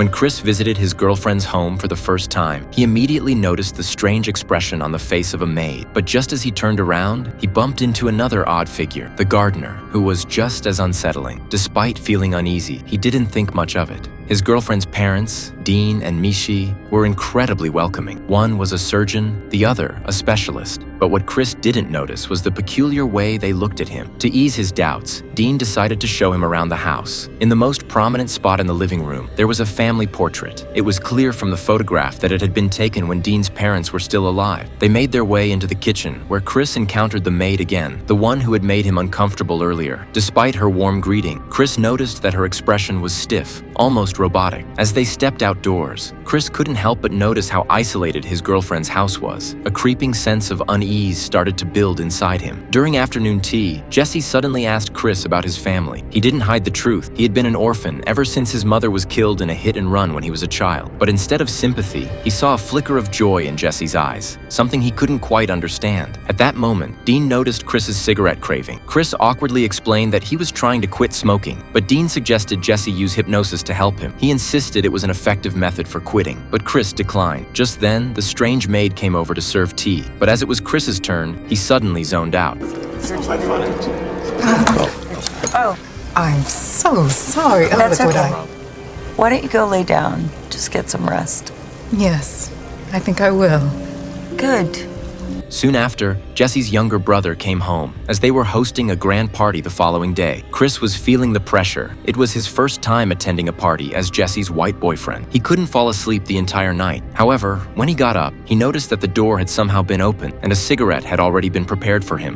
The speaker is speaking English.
When Chris visited his girlfriend's home for the first time, he immediately noticed the strange expression on the face of a maid. But just as he turned around, he bumped into another odd figure, the gardener, who was just as unsettling. Despite feeling uneasy, he didn't think much of it. His girlfriend's parents, Dean and Mishi, were incredibly welcoming. One was a surgeon, the other a specialist. But what Chris didn't notice was the peculiar way they looked at him. To ease his doubts, Dean decided to show him around the house. In the most prominent spot in the living room, there was a family portrait. It was clear from the photograph that it had been taken when Dean's parents were still alive. They made their way into the kitchen, where Chris encountered the maid again, the one who had made him uncomfortable earlier. Despite her warm greeting, Chris noticed that her expression was stiff, almost robotic. As they stepped outdoors, Chris couldn't help but notice how isolated his girlfriend's house was. A creeping sense of unease started to build inside him. During afternoon tea, Jesse suddenly asked Chris about his family. He didn't hide the truth. He had been an orphan ever since his mother was killed in a hit-and-run when he was a child. But instead of sympathy, he saw a flicker of joy in Jesse's eyes, something he couldn't quite understand. At that moment, Dean noticed Chris's cigarette craving. Chris awkwardly explained that he was trying to quit smoking, but Dean suggested Jesse use hypnosis to help him. He insisted it was an effective method for quitting, but Chris declined. Just then, the strange maid came over to serve tea, but as it was Chris's turn, he suddenly zoned out. Oh, I'm so sorry. Oh, that's look what okay. Why don't you go lay down? Just get some rest. Yes, I think I will. Good. Soon after, Jesse's younger brother came home. As they were hosting a grand party the following day, Chris was feeling the pressure. It was his first time attending a party as Jesse's white boyfriend. He couldn't fall asleep the entire night. However, when he got up, he noticed that the door had somehow been opened and a cigarette had already been prepared for him.